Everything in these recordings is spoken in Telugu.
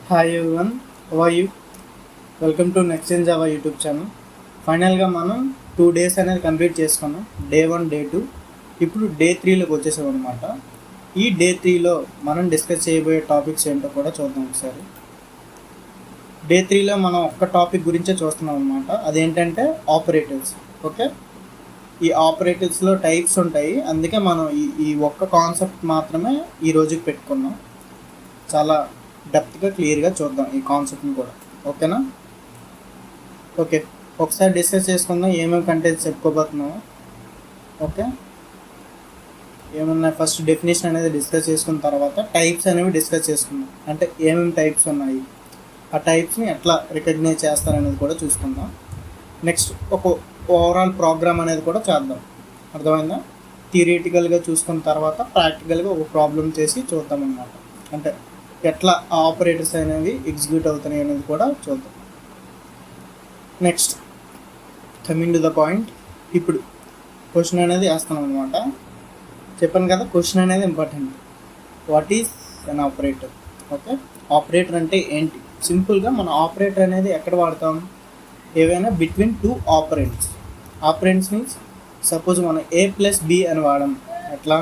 Hi everyone, how are you? Welcome to next in Java YouTube channel. ఫైనల్గా మనం 2 days అనేది కంప్లీట్ చేసుకున్నాం. Day 1, day 2. ఇప్పుడు డే 3లోకి వచ్చేసాం అనమాట. ఈ డే 3లో మనం డిస్కస్ చేయబోయే టాపిక్స్ ఏంటో కూడా చూద్దాం ఒకసారి. డే 3లో మనం ఒక్క టాపిక్ గురించే చూస్తున్నాం అనమాట. అదేంటంటే ఆపరేటర్స్. ఓకే, ఈ ఆపరేటర్స్లో టైప్స్ ఉంటాయి, అందుకే మనం ఈ ఒక్క కాన్సెప్ట్ మాత్రమే ఈ రోజుకి పెట్టుకున్నాం. చాలా డెప్త్గా క్లియర్గా చూద్దాం ఈ కాన్సెప్ట్ని కూడా. ఓకేనా? ఓకే, ఒకసారి డిస్కస్ చేసుకుందాం ఏమేమి కంటెంట్స్ చెప్పుకోబోతున్నాము. ఓకే, ఏమన్నా ఫస్ట్ డెఫినేషన్ అనేది డిస్కస్ చేసుకున్న తర్వాత టైప్స్ అనేవి డిస్కస్ చేసుకుందాం. అంటే ఏమేమి టైప్స్ ఉన్నాయి, ఆ టైప్స్ని ఎట్లా రికగ్నైజ్ చేస్తారనేది కూడా చూసుకుందాం. నెక్స్ట్ ఒక ఓవరాల్ ప్రోగ్రామ్ అనేది కూడా చేద్దాం. అర్థమైందా? థియరిటికల్గా చూసుకున్న తర్వాత ప్రాక్టికల్గా ఒక ప్రాబ్లం చేసి చూద్దాం అన్నమాట. అంటే ఎట్లా ఆపరేటర్స్ అనేవి ఎగ్జిక్యూట్ అవుతున్నాయి అనేది కూడా చూద్దాం. Next coming to the point, ఇప్పుడు క్వశ్చన్ అనేది వేస్తాం అనమాట. చెప్పాను కదా, క్వశ్చన్ అనేది important. What is an operator? Okay, operator అంటే ఏంటి? సింపుల్గా మన ఆపరేటర్ అనేది ఎక్కడ వాడతాం? ఏవైనా between 2 operands. Operands means suppose మనం A+B అని వాడడం. ఎట్లా?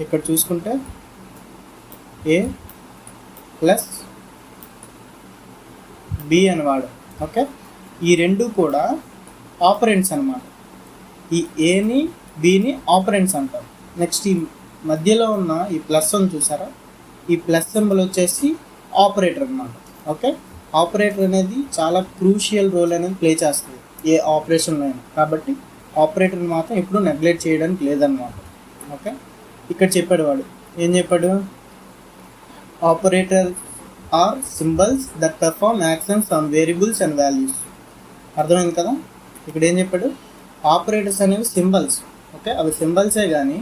ఇక్కడ చూసుకుంటే A+B అని వాడు. ఓకే, ఈ రెండు కూడా ఆపరెంట్స్ అనమాట. ఈ ఏని బిని ఆపరెంట్స్ అంటారు. నెక్స్ట్ ఈ మధ్యలో ఉన్న ఈ ప్లస్ అని చూసారా? ఈ ప్లస్ సింబల్ వచ్చేసి ఆపరేటర్ అనమాట. ఓకే, ఆపరేటర్ అనేది చాలా క్రూషియల్ రోల్ అనేది ప్లే చేస్తుంది ఏ ఆపరేషన్లో అయినా. కాబట్టి ఆపరేటర్ని మాత్రం ఎప్పుడు నెగ్లెక్ట్ చేయడానికి లేదన్నమాట. ఓకే, ఇక్కడ చెప్పాడు వాడు. ఏం చెప్పాడు? Operator are symbols that perform actions on variables and values. అర్థమైంది కదా? ఇక్కడ ఏం చెప్పాడు? ఆపరేటర్స్ అనేవి సింబల్స్. ఓకే, అవి సింబల్సే కానీ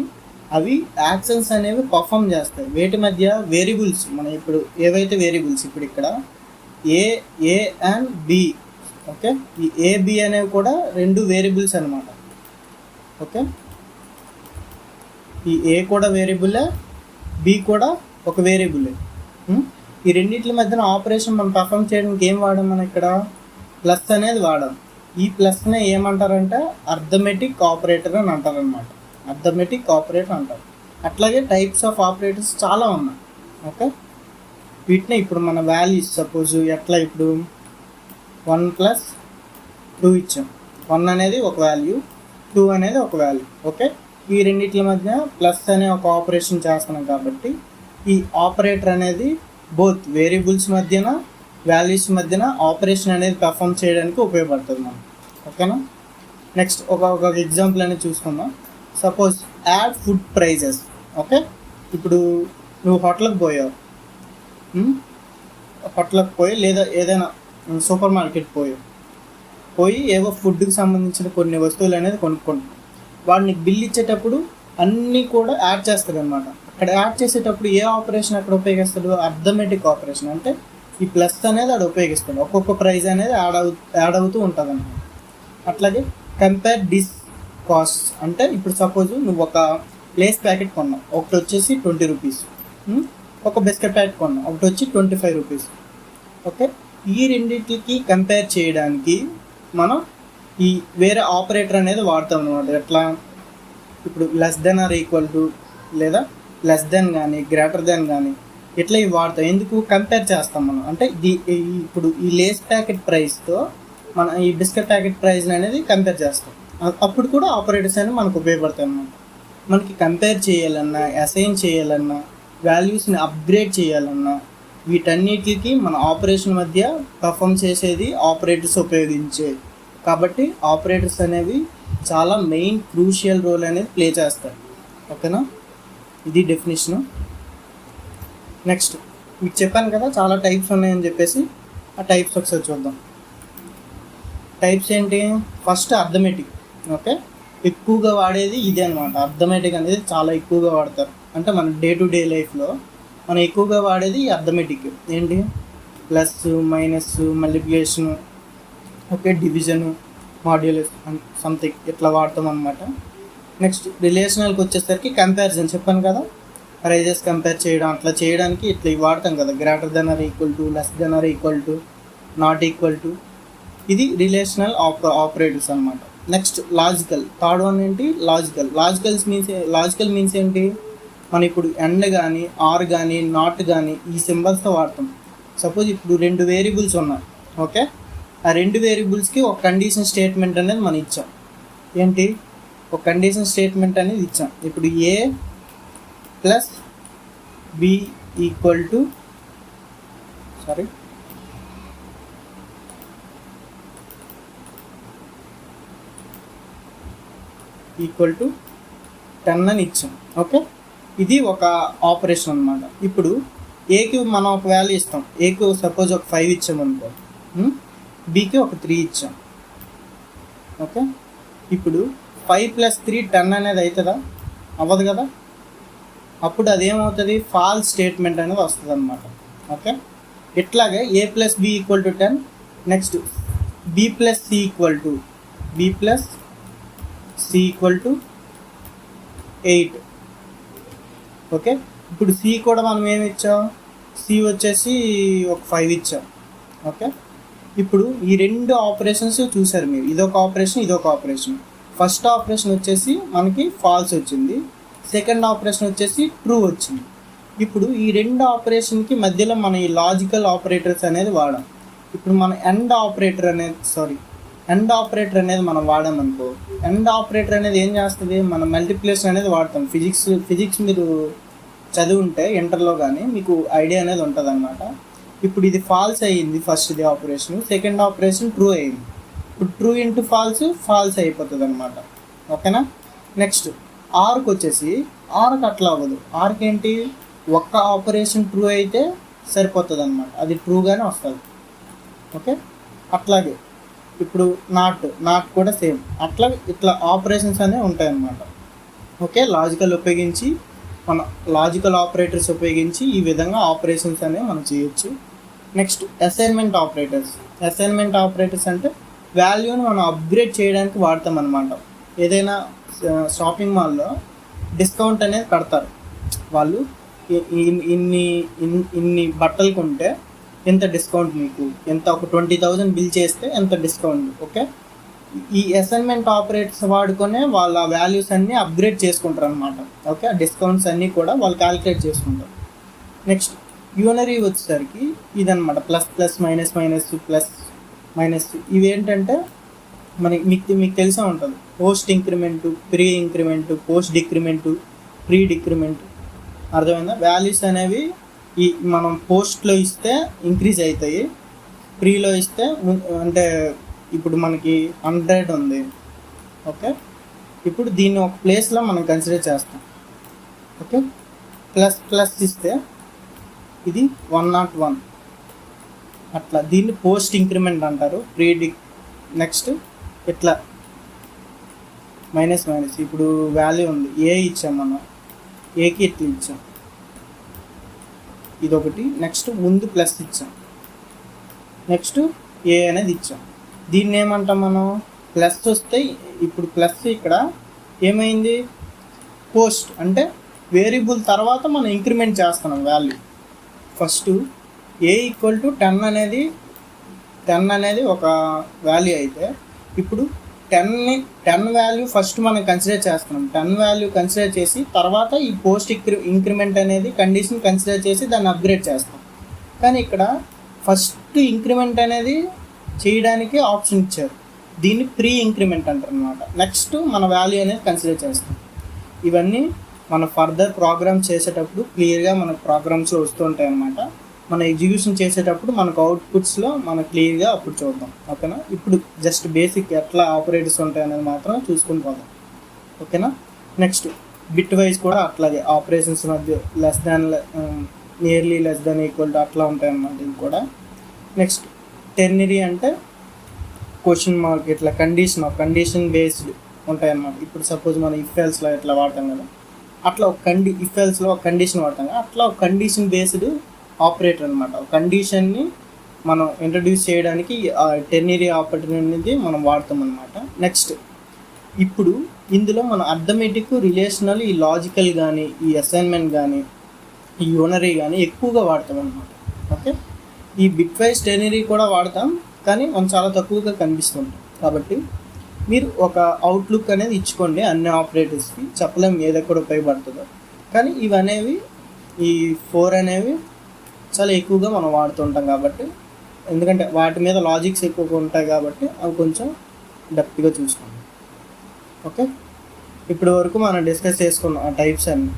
అవి యాక్షన్స్ అనేవి పర్ఫామ్ చేస్తాయి. వేటి మధ్య? వేరియబుల్స్. మనం ఇప్పుడు ఏవైతే వేరియబుల్స్, ఇప్పుడు ఇక్కడ ఏ అండ్ బి. ఓకే, ఈ ఏబి అనేవి కూడా రెండు వేరియబుల్స్ అనమాట. ఓకే, ఈ ఏ కూడా వేరియబులే, బి కూడా ఒక వేరియబులే. ఈ రెండింటి మధ్యన ఆపరేషన్ మనం పర్ఫామ్ చేయడానికి ఏం వాడాం? మనం ఇక్కడ ప్లస్ అనేది వాడాం. ఈ ప్లస్నే ఏమంటారంటే అర్థమెటిక్ ఆపరేటర్ అని అంటారనమాట. అర్థమెటిక్ ఆపరేటర్ అంటారు. అట్లాగే టైప్స్ ఆఫ్ ఆపరేటర్స్ చాలా ఉన్నాయి. ఓకే, వీటిని ఇప్పుడు మన వాల్యూస్ సపోజ్ ఎట్లా, ఇప్పుడు 1+2 ఇచ్చాం. 1 అనేది ఒక వాల్యూ, 2 అనేది ఒక వాల్యూ. ఓకే, ఈ రెండింటి మధ్య ప్లస్ అనే ఒక ఆపరేషన్ చేస్తున్నాం కాబట్టి ఈ ఆపరేటర్ అనేది బోత్ వేరియబుల్స్ మధ్యన వాల్యూస్ మధ్యన ఆపరేషన్ అనేది పర్ఫామ్ చేయడానికి ఉపయోగపడుతుంది మనం. ఓకేనా? నెక్స్ట్ ఒక ఎగ్జాంపుల్ అనేది చూసుకుందాం. Suppose add food prices. Okay, ఇప్పుడు నువ్వు హోటల్కి పోయావు. హోటల్కి పోయి లేదా ఏదైనా సూపర్ మార్కెట్ పోయి ఏవో ఫుడ్కి సంబంధించిన కొన్ని వస్తువులు అనేది కొనుక్కుంటాం. వాడిని బిల్ ఇచ్చేటప్పుడు అన్నీ కూడా యాడ్ చేస్తాడు అనమాట. అక్కడ యాడ్ చేసేటప్పుడు ఏ ఆపరేషన్ అక్కడ ఉపయోగిస్తాడు? Arithmetic operation. అంటే ఈ ప్లస్ అనేది ఆడ ఉపయోగిస్తాడు. ఒక్కొక్క ప్రైజ్ అనేది యాడ్ అవుతూ ఉంటుంది అన్నమాట. అట్లాగే కంపేర్ డిస్ కాస్ట్. అంటే ఇప్పుడు సపోజ్ నువ్వు ఒక లేస్ ప్యాకెట్ కొన్నావు, ఒకటి వచ్చేసి 20 రూపీస్. ఒక బిస్కెట్ ప్యాకెట్ కొన్నావు, ఒకటి వచ్చి 25 రూపీస్. ఓకే, ఈ రెండింటికి కంపేర్ చేయడానికి మనం ఈ వేరే ఆపరేటర్ అనేది వాడతాం అనమాట. ఎట్లా? ఇప్పుడు less than or equal to, లేదా లెస్ దెన్ కానీ గ్రేటర్ దెన్ కానీ ఇట్లా ఇవి వాడతాం. ఎందుకు? కంపేర్ చేస్తాం మనం. అంటే ఇప్పుడు ఈ లేస్ ప్యాకెట్ ప్రైస్తో మన ఈ బిస్కెట్ ప్యాకెట్ ప్రైస్ అనేది కంపేర్ చేస్తాం. అప్పుడు కూడా ఆపరేటర్స్ అనేవి మనకు ఉపయోగపడతాయి అన్నమాట. మనకి కంపేర్ చేయాలన్నా, అసైన్ చేయాలన్నా, వాల్యూస్ని అప్గ్రేడ్ చేయాలన్నా, వీటన్నిటికి మన ఆపరేషన్ మధ్య పర్ఫామ్ చేసేది ఆపరేటర్స్ ఉపయోగించే. కాబట్టి ఆపరేటర్స్ అనేవి చాలా మెయిన్ క్రూషియల్ రోల్ అనేది ప్లే చేస్తాయి. ఓకేనా? ఇది డెఫినేషను. నెక్స్ట్ మీకు చెప్పాను కదా చాలా టైప్స్ ఉన్నాయని చెప్పేసి, ఆ టైప్స్ ఒకసారి చూద్దాం. టైప్స్ ఏంటి? First arithmetic. ఓకే, ఎక్కువగా వాడేది ఇదే అనమాట. అర్థమెటిక్ అనేది చాలా ఎక్కువగా వాడతారు. అంటే మన డే టు డే లైఫ్లో మనం ఎక్కువగా వాడేది ఈ అర్థమెటిక్. ఏంటి? Plus, minus, multiplication, okay, division, modulus something ఇట్లా వాడతాం అనమాట. నెక్స్ట్ రిలేషనల్కి వచ్చేసరికి కంపారిజన్. చెప్పాను కదా, ప్రైజెస్ కంపేర్ చేయడం అట్లా చేయడానికి ఇట్లా ఇవి వాడతాం కదా, greater than or equal to, less than or equal to, not equal to. ఇది రిలేషనల్ ఆపరేటర్స్ అనమాట. Next logical. థర్డ్ వన్ ఏంటి? లాజికల్ మీన్స్ ఏంటి? మనం ఇప్పుడు అండ్ కానీ ఆర్ కానీ నాట్ కానీ ఈ సింబల్స్తో వాడతాం. సపోజ్ ఇప్పుడు 2 వేరియబుల్స్ ఉన్నాయి, ఓకే. ఆ 2 వేరియబుల్స్కి ఒక కండిషన్ స్టేట్మెంట్ అనేది మనం ఇచ్చాం. ఏంటి? ఒక కండిషన్ స్టేట్మెంట్ అనేది ఇచ్చాం. ఇప్పుడు A plus B equal to equal to 10 అని ఇచ్చాం, ఓకే. ఇది ఒక ఆపరేషన్ అనమాట. ఇప్పుడు ఏకి మనం ఒక వాల్యూ ఇస్తాం. ఏకి సపోజ్ ఒక 5 ఇచ్చాం అనుకో, బీకి ఒక 3 ఇచ్చాం, ఓకే. ఇప్పుడు 5 + 3 10 అనేది అవుతుందా? అవ్వదు కదా. అప్పుడు అదేమవుతుంది? ఫాల్స్ స్టేట్మెంట్ అనేది వస్తుంది అనమాట, ఓకే. ఇట్లాగే A plus B equal to 10. Next B plus C equal to 8, okay. ఇప్పుడు సి కూడా మనం ఏమి ఇచ్చాం? సి వచ్చేసి ఒక 5 ఇచ్చాం, ఓకే. ఇప్పుడు ఈ 2 ఆపరేషన్స్ చూసారు మీరు. ఇదొక ఆపరేషన్. ఫస్ట్ ఆపరేషన్ వచ్చేసి మనకి ఫాల్స్ వచ్చింది, సెకండ్ ఆపరేషన్ వచ్చేసి ట్రూ వచ్చింది. ఇప్పుడు ఈ 2 ఆపరేషన్కి మధ్యలో మనం ఈ లాజికల్ ఆపరేటర్స్ అనేది వాడాం. ఇప్పుడు మన ఎండ్ ఆపరేటర్ అనేది మనం వాడామనుకో, ఎండ్ ఆపరేటర్ అనేది ఏం చేస్తుంది? మనం మల్టిప్లికేషన్ అనేది వాడతాం. ఫిజిక్స్ మీరు చదివి ఉంటే ఇంటర్లో కానీ మీకు ఐడియా అనేది ఉంటుంది అనమాట. ఇప్పుడు ఇది ఫాల్స్ అయ్యింది, ఫస్ట్ది ఆపరేషన్. సెకండ్ ఆపరేషన్ ట్రూ అయ్యింది. ఇప్పుడు ట్రూ ఇంటూ ఫాల్స్ అయిపోతుంది అనమాట, ఓకేనా. నెక్స్ట్ ఆర్కి వచ్చేసి, ఆర్కి అట్లా అవ్వదు. ఆర్కి ఏంటి? ఒక్క ఆపరేషన్ ట్రూ అయితే సరిపోతుంది అనమాట, అది ట్రూగానే వస్తుంది, ఓకే. అట్లాగే ఇప్పుడు నాట్ కూడా సేమ్. ఇట్లా ఆపరేషన్స్ అనేవి ఉంటాయన్నమాట, ఓకే. లాజికల్ ఆపరేటర్స్ ఉపయోగించి ఈ విధంగా ఆపరేషన్స్ అనేవి మనం చేయొచ్చు. నెక్స్ట్ అసైన్మెంట్ ఆపరేటర్స్ అంటే వాల్యూని మనం అప్గ్రేడ్ చేయడానికి వాడతాం అనమాట. ఏదైనా షాపింగ్ మాల్లో డిస్కౌంట్ అనేది కడతారు వాళ్ళు. ఇన్ని బట్టలు కొంటే ఎంత డిస్కౌంట్, మీకు ఎంత, ఒక 20,000 బిల్ చేస్తే ఎంత డిస్కౌంట్, ఓకే. ఈ అసైన్మెంట్ ఆపరేటర్స్ వాడుకొనే వాళ్ళ వాల్యూస్ అన్నీ అప్గ్రేడ్ చేసుకుంటారు అనమాట, ఓకే. డిస్కౌంట్స్ అన్నీ కూడా వాళ్ళు క్యాలిక్యులేట్ చేసుకుంటారు. నెక్స్ట్ యూనరీ వచ్చేసరికి ఇదనమాట, ప్లస్ మైనస్ ప్లస్ మైనస్. ఇవి ఏంటంటే మీకు తెలిసే ఉంటుంది. Post increment, pre increment, post decrement, pre decrement. అర్థమైందా? వాల్యూస్ అనేవి మనం పోస్ట్లో ఇస్తే ఇంక్రీజ్ అవుతాయి, ప్రీలో ఇస్తే అంటే ఇప్పుడు మనకి 100 ఉంది, ఓకే. ఇప్పుడు దీన్ని ఒక ప్లేస్లో మనం కన్సిడర్ చేస్తాం, ఓకే. ప్లస్ ఇస్తే ఇది 101, అట్లా దీన్ని పోస్ట్ ఇంక్రిమెంట్ అంటారు. నెక్స్ట్ ఇట్లా మైనస్. ఇప్పుడు వాల్యూ ఉంది, ఏ ఇచ్చాం మనం, ఏకి ఇట్లా ఇచ్చాం, ఇదొకటి. నెక్స్ట్ ముందు ప్లస్ ఇచ్చాం, నెక్స్ట్ ఏ అనేది ఇచ్చాం. దీన్ని ఏమంటాం మనం? ప్లస్ వస్తే ఇప్పుడు ప్లస్ ఇక్కడ ఏమైంది? పోస్ట్ అంటే వేరియబుల్ తర్వాత మనం ఇంక్రిమెంట్ చేస్తున్నాం value. First A equal to 10 అనేది ఒక వాల్యూ అయితే, ఇప్పుడు 10 వాల్యూ ఫస్ట్ మనం కన్సిడర్ చేస్తున్నాం. 10 వాల్యూ కన్సిడర్ చేసి తర్వాత ఈ పోస్ట్ ఇంక్రిమెంట్ అనేది కండిషన్ కన్సిడర్ చేసి దాన్ని అప్గ్రేడ్ చేస్తాం. కానీ ఇక్కడ ఫస్ట్ ఇంక్రిమెంట్ అనేది చేయడానికి ఆప్షన్ ఇచ్చారు, దీన్ని ప్రీ ఇంక్రిమెంట్ అంటారు అనమాట. నెక్స్ట్ మన వాల్యూ అనేది కన్సిడర్ చేస్తాం. ఇవన్నీ మన ఫర్దర్ ప్రోగ్రామ్స్ చేసేటప్పుడు క్లియర్గా మన ప్రోగ్రామ్స్లో వస్తూ ఉంటాయి అన్నమాట. మన ఎగ్జిక్యూషన్ చేసేటప్పుడు మనకు అవుట్పుట్స్లో మనకు క్లియర్గా అప్పుడు చూద్దాం, ఓకేనా. ఇప్పుడు జస్ట్ బేసిక్ ఎట్లా ఆపరేటర్స్ ఉంటాయి అనేది మాత్రం చూసుకుని పోదాం, ఓకేనా. నెక్స్ట్ బిట్ వైజ్ కూడా అట్లాగే ఆపరేషన్స్ మధ్య nearly less than equal to అట్లా ఉంటాయి అన్నమాట ఇది కూడా. నెక్స్ట్ టెర్నరీ అంటే క్వశ్చన్ మార్క్, ఇట్లా కండిషన్ బేస్డ్ ఉంటాయి అన్నమాట. ఇప్పుడు సపోజ్ మనం ఇఫ్ఎల్స్లో ఇట్లా వాడతాం కదా, అట్లా ఒక ఇఫ్ఎల్స్లో ఒక కండిషన్ వాడతాం కదా, అట్లా ఒక కండిషన్ బేస్డ్ ఆపరేటర్ అనమాట. ఒక కండిషన్ని మనం ఇంట్రడ్యూస్ చేయడానికి టెర్నరీ ఆపరేటర్ అనేది మనం వాడతాం అనమాట. నెక్స్ట్ ఇప్పుడు ఇందులో మన అర్థమెటిక్, రిలేషనల్, ఈ లాజికల్ కానీ, ఈ అసైన్మెంట్ కానీ, ఈ యూనరీ కానీ ఎక్కువగా వాడతాం అన్నమాట. ఓకే, ఈ బిట్ వైజ్ టెర్నరీ కూడా వాడతాం, కానీ మనం చాలా తక్కువగా కనిపిస్తుంటాం. కాబట్టి మీరు ఒక అవుట్లుక్ అనేది ఇచ్చుకోండి అన్ని ఆపరేటర్స్కి. చెప్పలేం ఏది ఎక్కడ ఉపయోగపడుతుందో, కానీ ఇవనేవి ఈ 4 అనేవి చాలా ఎక్కువగా మనం వాడుతుంటాం. కాబట్టి ఎందుకంటే వాటి మీద లాజిక్స్ ఎక్కువగా ఉంటాయి కాబట్టి అవి కొంచెం డెప్త్గా చూసుకోండి. ఓకే, ఇప్పటి వరకు మనం డిస్కస్ చేసుకున్నాం ఆ టైప్స్ అన్ని.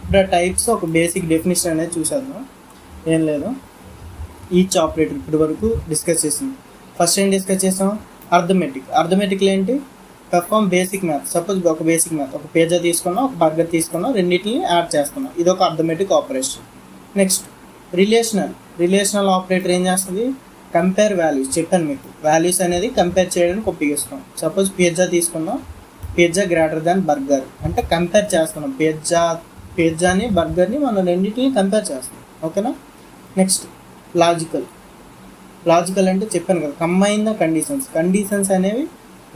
ఇప్పుడు ఆ టైప్స్ ఒక బేసిక్ డెఫినేషన్ అనేది చూసేద్దాం. ఏం లేదు, ఈచ్ ఆపరేటర్ ఇప్పటి వరకు డిస్కస్ చేసింది. ఫస్ట్ ఏం డిస్కస్ చేసాం? అర్థమెటిక్లో ఏంటి? Perform basic math. సపోజ్ ఒక బేసిక్ మ్యాథ్, ఒక పిజ్జా తీసుకున్నాం, ఒక బర్గర్ తీసుకున్నాం, రెండింటిని యాడ్ చేస్తున్నాం, ఇది ఒక arithmetic operation. Next relational operator ఏం చేస్తుంది? Compare values. చెప్పాను మీకు, వాల్యూస్ అనేది కంపేర్ చేయడానికి ఉపయోగిస్తాం. సపోజ్ పిజ్జా తీసుకున్నాం, పిజ్జా గ్రేటర్ దాన్ బర్గర్ అంటే కంపేర్ చేస్తున్నాం. పిజ్జాని బర్గర్ని మనం రెండింటిని కంపేర్ చేస్తాం. ఓకేనా? నెక్స్ట్ లాజికల్ అంటే చెప్పాను కదా, కంబైన్ ద కండిషన్స్ అనేవి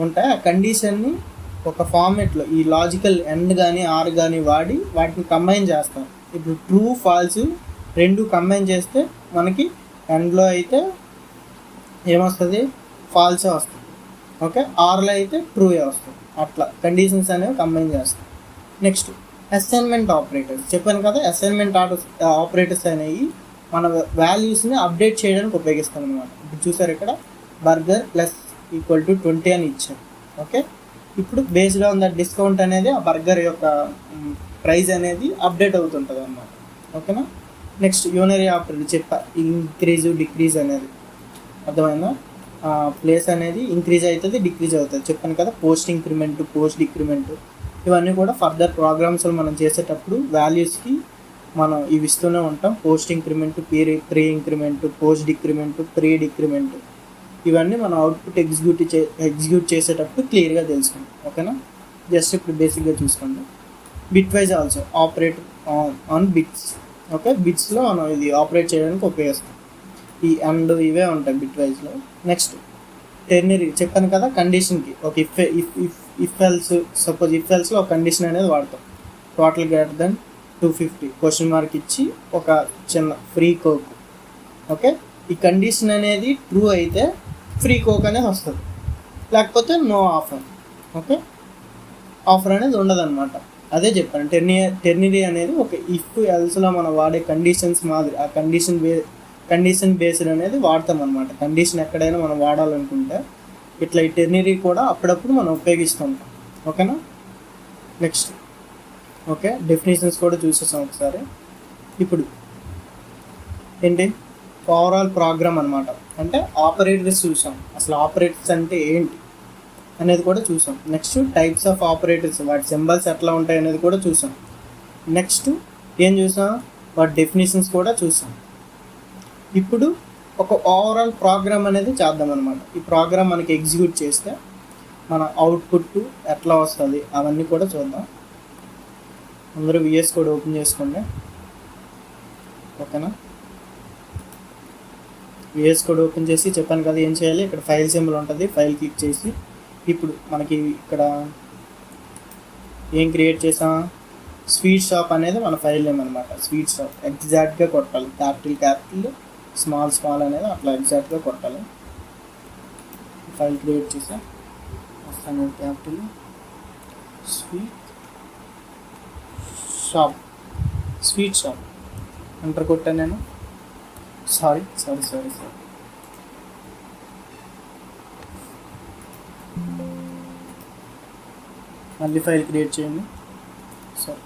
ఉంటాయి. ఆ కండిషన్ని ఒక ఫార్మేట్లో ఈ లాజికల్ ఎండ్ కానీ ఆర్ కానీ వాడి వాటిని కంబైన్ చేస్తాం. ఇప్పుడు ట్రూ ఫాల్స్ రెండు కంబైన్ చేస్తే మనకి ఎండ్లో అయితే ఏమొస్తుంది? ఫాల్సే వస్తుంది. ఓకే, ఆర్లో అయితే ట్రూయే వస్తుంది. అట్లా కండిషన్స్ అనేవి కంబైన్ చేస్తాం. Next assignment operators. చెప్పాను కదా, అసైన్మెంట్ ఆపరేటర్స్ అనేవి మన వాల్యూస్ని అప్డేట్ చేయడానికి ఉపయోగిస్తాం అనమాట. ఇప్పుడు చూసారు, ఇక్కడ బర్గర్ ప్లస్ ఈక్వల్ టు 20 అని ఇచ్చాం. ఓకే, ఇప్పుడు బేస్డ్ ఆన్ ద డిస్కౌంట్ అనేది ఆ బర్గర్ యొక్క ప్రైస్ అనేది అప్డేట్ అవుతుంటుంది అన్నమాట. ఓకేనా? నెక్స్ట్ యూనరీ ఆపరేటర్ చెప్పా, ఇంక్రీజు డిక్రీజ్ అనేది అర్థమైందా? ప్లేస్ అనేది ఇంక్రీజ్ అవుతుంది, డిక్రీజ్ అవుతుంది. చెప్పాను కదా, పోస్ట్ ఇంక్రిమెంట్, పోస్ట్ డిక్రిమెంట్, ఇవన్నీ కూడా ఫర్దర్ ప్రోగ్రామ్స్లో మనం చేసేటప్పుడు వాల్యూస్కి మనం ఇవి ఇస్తూనే ఉంటాం. Post increment, pre increment, post decrement, pre decrement, ఇవన్నీ మనం అవుట్పుట్ ఎగ్జిక్యూట్ చేసేటప్పుడు క్లియర్గా తెలుసుకుంటాం. ఓకేనా? జస్ట్ ఇప్పుడు బేసిక్గా చూసుకోండి. Bit wise also operate on bits. Okay, బిట్స్లో మనం ఇది ఆపరేట్ చేయడానికి ఉపయోగిస్తాం. ఈ అండ్ ఇవే ఉంటాయి బిట్ వైజ్లో. Next ternary. చెప్పాను కదా, కండిషన్కి ఒక ఇఫ్ ఎల్స్. సపోజ్ ఇఫ్ ఎల్స్లో ఒక కండిషన్ అనేది వాడతాం. Total greater than 250 question mark ఇచ్చి ఒక చిన్న ఫ్రీ కోక్. ఓకే, ఈ కండిషన్ అనేది ట్రూ అయితే ఫ్రీ కోక్ అనేది వస్తుంది, లేకపోతే నో ఆఫర్. ఓకే, ఆఫర్ అనేది ఉండదన్నమాట. అదే చెప్పాను, టెర్నరీ అనేది ఒక ఇఫ్ ఎల్స్లో మనం వాడే కండిషన్స్ మాదిరి ఆ కండిషన్ బేస్డ్ అనేది వాడతాం అనమాట. కండిషన్ ఎక్కడైనా మనం వాడాలనుకుంటే ఇట్లా ఈ టెర్నరీ కూడా అప్పుడప్పుడు మనం ఉపయోగిస్తుంటాం. ఓకేనా? నెక్స్ట్ ఓకే, డెఫినేషన్స్ కూడా చూసేసాం ఒకసారి. ఇప్పుడు ఏంటి? ఓవరాల్ ప్రోగ్రామ్ అనమాట. అంటే ఆపరేటర్స్ చూసాం, అసలు ఆపరేటర్స్ అంటే ఏంటి అనేది కూడా చూసాం. నెక్స్ట్ టైప్స్ ఆఫ్ ఆపరేటర్స్, వాటి సింబల్స్ ఎట్లా ఉంటాయి అనేది కూడా చూసాం. నెక్స్ట్ ఏం చూసాం? వాటి డెఫినేషన్స్ కూడా చూసాం. ఇప్పుడు ఒక ఓవరాల్ ప్రోగ్రామ్ అనేది చేద్దాం అనమాట. ఈ ప్రోగ్రామ్ మనకి ఎగ్జిక్యూట్ చేస్తే మన అవుట్పుట్ ఎట్లా వస్తుంది అవన్నీ కూడా చూద్దాం. అందరూ VS కోడ్ ఓపెన్ చేసుకోండి. ఓకేనా? VS కోడ్ ఓపెన్ చేసి చెప్పాను కదా ఏం చేయాలి, ఇక్కడ ఫైల్ సింబల్ ఉంటుంది, ఫైల్ క్లిక్ చేసి ఇప్పుడు మనకి ఇక్కడ ఏం క్రియేట్ చేసాం? స్వీట్ షాప్ అనేది మన ఫైల్ నేమ్ అనమాట. స్వీట్ షాప్ ఎగ్జాక్ట్గా కొట్టాలి, క్యాపిటల్ స్మాల్ అనేది అట్లా ఎగ్జాక్ట్గా కొట్టాలి. ఫైల్ క్రియేట్ చేసా, వస్తాను క్యాపిటల్ స్వీట్ షాప్ ఎంటర్ కొట్టాను నేను. సారీ మళ్ళీ ఫైల్ క్రియేట్ చేయండి. Sorry,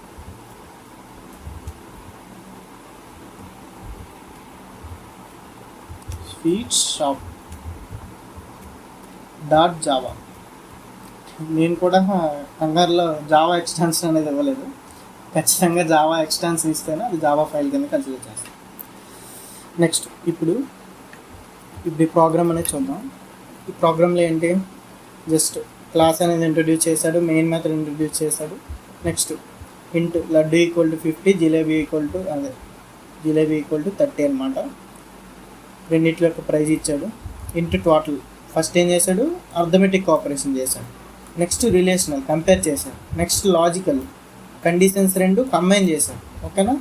sweet shop .java. నేను కూడా కంగారులో జావా ఎక్స్టెన్షన్ అనేది ఇవ్వలేదు. ఖచ్చితంగా జావా ఎక్స్టెన్షన్ ఇస్తేనే అది జావా ఫైల్ కింద కన్సిడర్ చేస్తాం. నెక్స్ట్ ఇప్పుడు ఈ ప్రోగ్రామ్ అనేది చూద్దాం. ఈ ప్రోగ్రాంలో ఏంటి? జస్ట్ క్లాస్ అనేది ఇంట్రడ్యూస్ చేశాడు, మెయిన్ మెథడ్ ఇంట్రడ్యూస్ చేశాడు. నెక్స్ట్ ఇంట్ laddu equal to 50, jalebi equal to 30 అనమాట. రెండింటి యొక్క ప్రైజ్ ఇచ్చాడు. Into total. ఫస్ట్ ఏం చేశాడు? అర్థమెటిక్ ఆపరేషన్ చేశాడు. నెక్స్ట్ రిలేషనల్ కంపేర్ చేశారు. నెక్స్ట్ లాజికల్ కండిషన్స్ రెండు కంబైన్ చేశారు. ఓకేనా.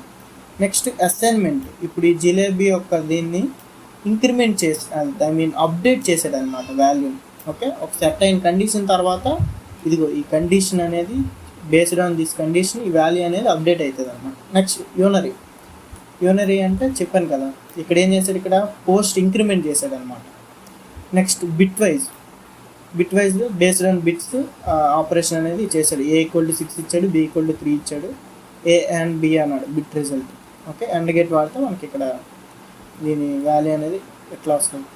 నెక్స్ట్ అసైన్మెంట్, ఇప్పుడు ఈ జిలేబీ యొక్క దీన్ని ఇంక్రిమెంట్ చేసి అప్డేట్ చేసాడు అనమాట వాల్యూమ్. ఓకే, ఒక సెట్ అయిన కండిషన్ తర్వాత ఇదిగో ఈ కండిషన్ అనేది బేస్డ్ ఆన్ దిస్ కండిషన్ ఈ వాల్యూ అనేది అప్డేట్ అవుతుంది అనమాట. నెక్స్ట్ యూనరీ అంటే చెప్పాను కదా, ఇక్కడ ఏం చేశాడు, ఇక్కడ పోస్ట్ ఇంక్రిమెంట్ చేశాడు అనమాట. Next bit wise based on bits operation అనేది చేశాడు. A=6 ఇచ్చాడు, B=3 ఇచ్చాడు, A అండ్ B అన్నాడు bit result. Okay, and gate వాడితే మనకి ఇక్కడ దీని వాల్యూ అనేది ఎట్లా వస్తుంది.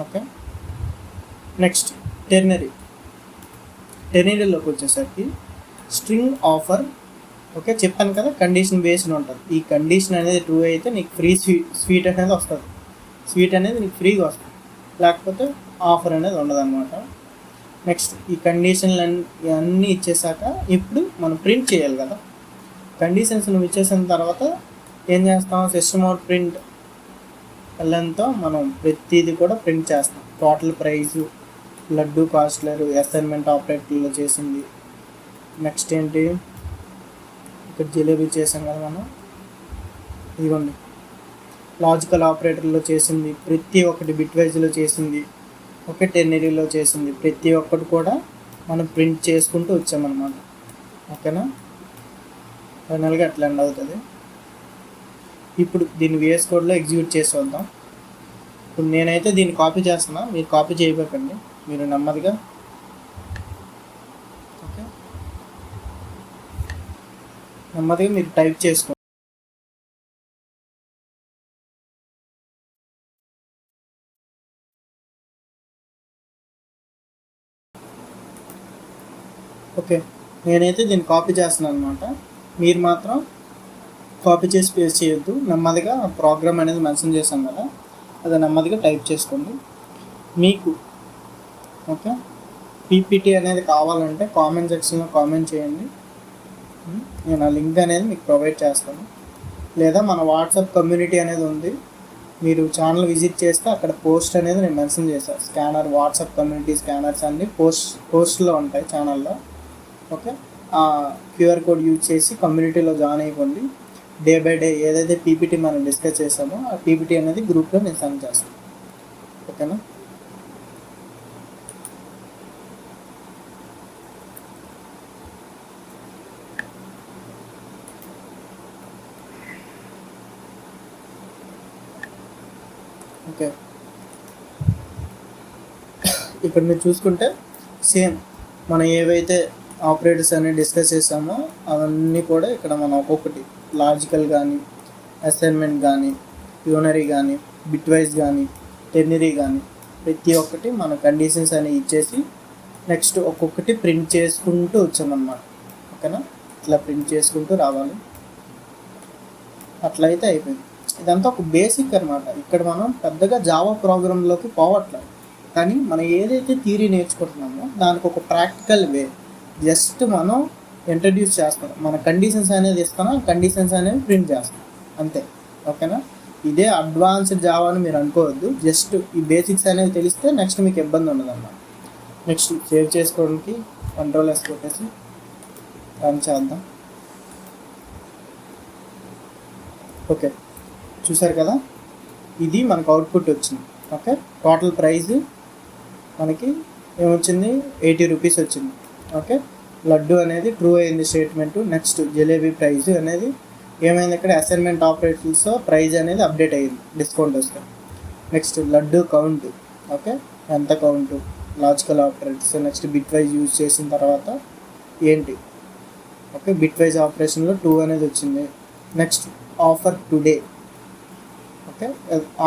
ఓకే, నెక్స్ట్ టెర్నరీలోకి వచ్చేసరికి స్ట్రింగ్ ఆఫర్. ఓకే, చెప్పాను కదా కండిషన్ బేస్డ్ ఉంటుంది. ఈ కండిషన్ అనేది ట్రూ అయితే నీకు ఫ్రీ స్వీట్ అనేది వస్తుంది. స్వీట్ అనేది నీకు ఫ్రీగా వస్తుంది, లేకపోతే ఆఫర్ అనేది ఉండదు అనమాట. నెక్స్ట్ ఈ కండిషన్లు అన్నీ ఇచ్చేసాక ఇప్పుడు మనం ప్రింట్ చేయాలి కదా. కండిషన్స్ నువ్వు ఇచ్చేసిన తర్వాత ఏం చేస్తాం, సిస్టమ్ అవుట్ ప్రింట్ లతో మనం ప్రతిదీ కూడా ప్రింట్ చేస్తాం. టోటల్ ప్రైజు, లడ్డు కాస్ట్లర్, అసైన్మెంట్ ఆపరేటర్లో చేసింది. నెక్స్ట్ ఏంటి, ఇక్కడ జిలేబీ చేసాం కదా మనం, ఇదిగోండి లాజికల్ ఆపరేటర్లో చేసింది, ప్రతి ఒక్కటి బిట్ వైజ్లో చేసింది, ఓకే టెర్నరీలో చేసింది, ప్రతి ఒక్కటి కూడా మనం ప్రింట్ చేసుకుంటూ వచ్చామన్నమాట. ఓకేనా, ఫైనల్గా అట్లా ఎండ్ అవుతుంది. ఇప్పుడు దీన్ని VS కోడ్లో ఎగ్జిక్యూట్ చేసి వద్దాం. ఇప్పుడు నేనైతే దీన్ని కాపీ చేస్తున్నా, మీరు కాపీ చేయకండి, మీరు నెమ్మదిగా ఓకే నెమ్మదిగా మీరు టైప్ చేసుకోండి. ఓకే, నేనైతే దీన్ని కాపీ చేస్తున్నాను అనమాట. మీరు మాత్రం కాపీ చేసి పేస్ట్ చేయొద్దు, నెమ్మదిగా ప్రోగ్రామ్ అనేది మెన్షన్ చేశాం కదా, అది నెమ్మదిగా టైప్ చేసుకోండి. మీకు ఓకే PPT అనేది కావాలంటే కామెంట్ సెక్షన్లో కామెంట్ చేయండి, నేను ఆ లింక్ అనేది మీకు ప్రొవైడ్ చేస్తాను. లేదా మన వాట్సాప్ కమ్యూనిటీ అనేది ఉంది, మీరు ఛానల్ విజిట్ చేస్తే అక్కడ పోస్ట్ అనేది నేను మెన్షన్ చేశాను. స్కానర్ వాట్సాప్ కమ్యూనిటీ స్కానర్స్ అన్ని పోస్ట్లో ఉంటాయి ఛానల్లో. ఓకే, ఆ QR కోడ్ యూజ్ చేసి కమ్యూనిటీలో జాయిన్ అయిపోండి. డే బై డే ఏదైతే PPT మనం డిస్కస్ చేసామో ఆ PPT అనేది గ్రూప్లో నేను సెండ్ చేస్తాను. ఓకేనా, ఓకే. ఇక్కడ మీరు చూసుకుంటే సేమ్ మనం ఏవైతే ఆపరేటర్స్ అనేవి డిస్కస్ చేసామో అవన్నీ కూడా ఇక్కడ మనం ఒక్కొక్కటి లాజికల్ కానీ, అసైన్మెంట్ కానీ, యూనరీ కానీ, బిట్ వైజ్ కానీ, టెర్నరీ కానీ ప్రతి ఒక్కటి మన కండిషన్స్ అనేవి ఇచ్చేసి నెక్స్ట్ ఒక్కొక్కటి ప్రింట్ చేసుకుంటూ వచ్చామన్నమాట. ఓకేనా, ఇట్లా ప్రింట్ చేసుకుంటూ రావాలి. అట్లయితే అయిపోయింది. ఇదంతా ఒక బేసిక్ అనమాట. ఇక్కడ మనం పెద్దగా జావా ప్రోగ్రాంలోకి పోవట్లేదు, కానీ మనం ఏదైతే థియరీ నేర్చుకుంటున్నామో దానికి ఒక ప్రాక్టికల్ వే జస్ట్ మనం ఇంట్రడ్యూస్ చేస్తాం. మన కండిషన్స్ అనేది ఇస్తాం, కండిషన్స్ అనేవి ప్రింట్ చేస్తాం అంతే. ఓకేనా, ఇదే అడ్వాన్స్డ్ జావా అని మీరు అనుకోవద్దు. జస్ట్ ఈ బేసిక్స్ అనేవి తెలిస్తే నెక్స్ట్ మీకు ఇబ్బంది ఉండదు అన్నమాట. నెక్స్ట్ సేవ్ చేసుకోవడానికి Ctrl+S కొట్టేసి రన్ చేద్దాం. ఓకే, చూసారు కదా, ఇది మనకు అవుట్పుట్ వచ్చింది. ఓకే, టోటల్ ప్రైస్ మనకి ఏమొచ్చింది, 80 రూపీస్ వచ్చింది. ఓకే, లడ్డు అనేది ట్రూ అయింది స్టేట్మెంట్. నెక్స్ట్ జిలేబీ ప్రైస్ అనేది ఏమైంది, ఇక్కడ అసైన్మెంట్ ఆపరేటర్స్తో ప్రైస్ అనేది అప్డేట్ అయ్యింది డిస్కౌంట్ వస్తే. నెక్స్ట్ లడ్డు కౌంట్, ఓకే ఎంత count, logical operators. Next bit wise use చేసిన తర్వాత ఏంటి, ఓకే బిట్ వైజ్ ఆపరేషన్లో 2 అనేది వచ్చింది. Next offer today, okay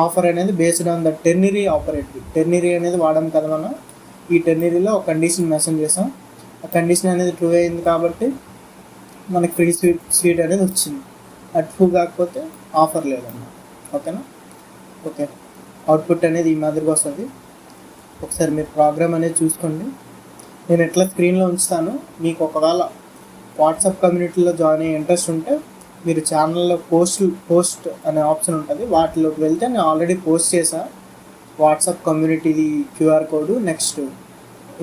offer అనేది based on the ternary operator. Ternary అనేది వాడాం కదా మనం, ఈ టెర్నరీలో ఒక కండిషన్ మెన్షన్ చేసాం, ఆ కండిషన్ అనేది ట్రూ అయింది కాబట్టి మనకి ఫ్రీ స్వీట్ అనేది వచ్చింది. అది ట్రూ కాకపోతే ఆఫర్ లేదన్నమాట. ఓకేనా, ఓకే అవుట్పుట్ అనేది ఈ మాదిరిగా వస్తుంది. ఒకసారి మీరు ప్రోగ్రామ్ అనేది చూసుకోండి, నేను ఎట్లా స్క్రీన్లో ఉంచుతాను. మీకు ఒకవేళ వాట్సాప్ కమ్యూనిటీలో జాయిన్ అయ్యే ఇంట్రెస్ట్ ఉంటే మీరు ఛానల్లో పోస్ట్ అనే ఆప్షన్ ఉంటుంది, వాటిలోకి వెళ్తే నేను ఆల్రెడీ పోస్ట్ చేశాను వాట్సాప్ కమ్యూనిటీది QR code. Next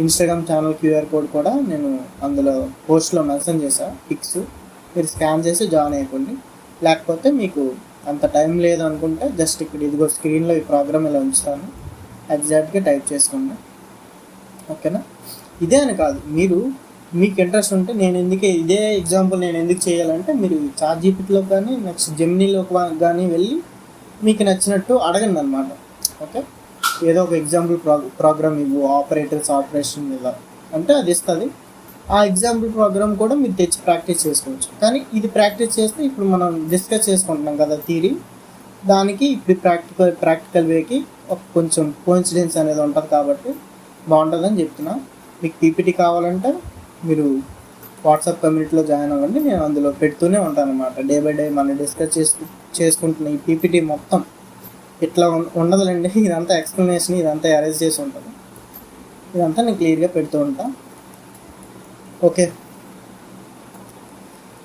Instagram channel QR code కూడా నేను అందులో పోస్ట్లో మెన్షన్ చేశాను, పిక్స్ మీరు స్కాన్ చేసి జాయిన్ అయిపోండి. లేకపోతే మీకు అంత టైం లేదు అనుకుంటే జస్ట్ ఇక్కడ ఇదిగో స్క్రీన్లో ఈ ప్రోగ్రామ్ ఇలా ఉంచుతాను, ఎగ్జాక్ట్గా టైప్ చేసుకోండి. ఓకేనా? ఇదే అని కాదు, మీకు ఇంట్రెస్ట్ ఉంటే ఇదే ఎగ్జాంపుల్ నేను ఎందుకు చేయాలంటే మీరు చాట్‌జీపీటీలో కానీ నెక్స్ట్ జెమినీలో కానీ వెళ్ళి మీకు నచ్చినట్టు అడగండి అనమాట. ఓకే, ఏదో ఒక ఎగ్జాంపుల్ ప్రోగ్రామ్ ఇవ్వు, ఆపరేషన్ ఇలా అంటే అది ఇస్తుంది. ఆ ఎగ్జాంపుల్ ప్రోగ్రామ్ కూడా మీరు తెచ్చి ప్రాక్టీస్ చేసుకోవచ్చు. కానీ ఇది ప్రాక్టీస్ చేస్తే ఇప్పుడు మనం డిస్కస్ చేసుకుంటున్నాం కదా థియరీ, దానికి ఇప్పుడు ప్రాక్టికల్ వేకి కొంచెం కోఇన్సిడెన్స్ అనేది ఉంటుంది కాబట్టి బాగుంటుందని చెప్తున్నా. మీకు పీపీటీ కావాలంటే మీరు వాట్సాప్ కమ్యూనిటీలో జాయిన్ అవ్వండి, నేను అందులో పెడుతూనే ఉంటాను అనమాట. డే బై డే మనం డిస్కస్ చేసుకుంటున్న ఈ పీపీటీ మొత్తం ఇట్లా ఉండదులేండి, ఇదంతా ఎక్స్ప్లెనేషన్, ఇదంతా అరేంజ్ చేసి ఉంటుంది, ఇదంతా నేను క్లియర్గా పెడుతూ ఉంటాను. ఓకే,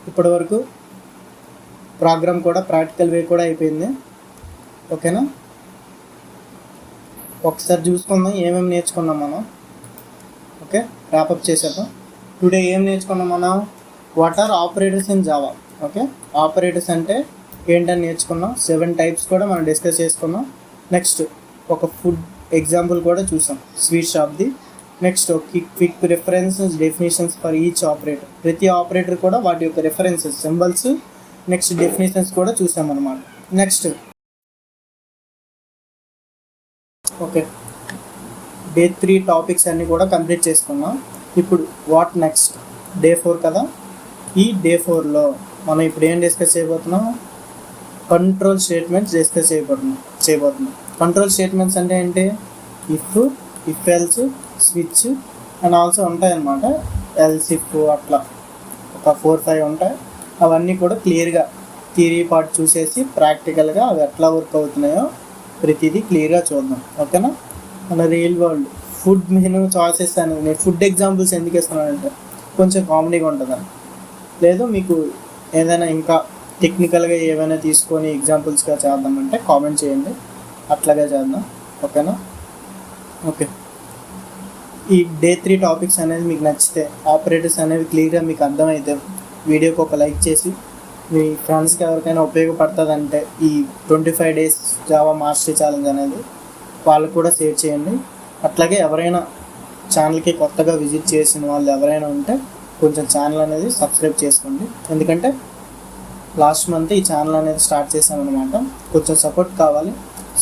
ఇప్పటి వరకు ప్రోగ్రామ్ కూడా ప్రాక్టికల్ వే కూడా అయిపోయింది. ఓకేనా? ఒకసారి చూసుకుందాం ఏమేమి నేర్చుకున్నాం మనం. ఓకే, ర్యాపప్ చేసేద్దాం. టుడే ఏం నేర్చుకున్నాం మనం? What are operators in Java. Okay, operators అంటే ఏంటని నేర్చుకున్నాం. 7 టైప్స్ కూడా మనం డిస్కస్ చేసుకున్నాం. నెక్స్ట్ ఒక ఫుడ్ ఎగ్జాంపుల్ కూడా చూసాం, స్వీట్ షాప్ది. Next quick references, definitions for each operator. ప్రతి ఆపరేటర్ కూడా వాటి యొక్క రిఫరెన్సెస్, సింబల్స్, నెక్స్ట్ డెఫినేషన్స్ కూడా చూసామన్నమాట. నెక్స్ట్ ఓకే, డే 3 టాపిక్స్ అన్నీ కూడా కంప్లీట్ చేసుకున్నాం. ఇప్పుడు వాట్ నెక్స్ట్? డే 4 కదా. ఈ డే 4లో మనం ఇప్పుడు ఏం డిస్కస్ చేయబోతున్నాం? కంట్రోల్ స్టేట్మెంట్స్ డిస్కస్ చేయబోతున్నాం. కంట్రోల్ స్టేట్మెంట్స్ అంటే ఏంటి? If else, switch and also ఉంటాయన్నమాట. ఎల్స్, ఇఫ్ అట్లా ఒక 4-5 ఉంటాయి. అవన్నీ కూడా క్లియర్గా థియరీ పార్ట్ చూసేసి ప్రాక్టికల్గా అవి ఎట్లా వర్క్ అవుతున్నాయో ప్రతిదీ క్లియర్గా చూద్దాం. ఓకేనా? మన real world food menu choices అనేది నేను ఫుడ్ ఎగ్జాంపుల్స్ ఎందుకు ఇస్తున్నానంటే కొంచెం కామెడీగా ఉంటుందని. లేదు మీకు ఏదైనా ఇంకా టెక్నికల్గా ఏమైనా తీసుకొని ఎగ్జాంపుల్స్గా చేద్దామంటే కామెంట్ చేయండి, అట్లాగే చేద్దాం. ఓకేనా? ఓకే, ఈ డే 3 టాపిక్స్ అనేది మీకు నచ్చితే, ఆపరేటర్స్ అనేవి క్లియర్గా మీకు అర్థమైతే వీడియోకి ఒక లైక్ చేసి మీ ఫ్రెండ్స్కి ఎవరికైనా ఉపయోగపడుతుందంటే ఈ 25 డేస్ జావా మాస్టరీ ఛాలెంజ్ అనేది వాళ్ళకు కూడా షేర్ చేయండి. అట్లాగే ఎవరైనా ఛానల్కి కొత్తగా విజిట్ చేసిన వాళ్ళు ఎవరైనా ఉంటే కొంచెం ఛానల్ అనేది సబ్స్క్రైబ్ చేసుకోండి. ఎందుకంటే లాస్ట్ మంత్ ఈ ఛానల్ అనేది స్టార్ట్ చేశామన్నమాట. కొంచెం సపోర్ట్ కావాలి.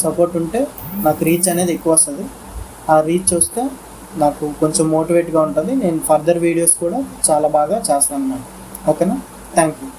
సపోర్ట్ ఉంటే నాకు రీచ్ అనేది ఎక్కువ వస్తుంది. ఆ రీచ్ వస్తే నాకు కొంచెం మోటివేట్గా ఉంటుంది. నేను ఫర్దర్ వీడియోస్ కూడా చాలా బాగా చేస్తాను అన్నమాట. ఓకేనా? Thank you.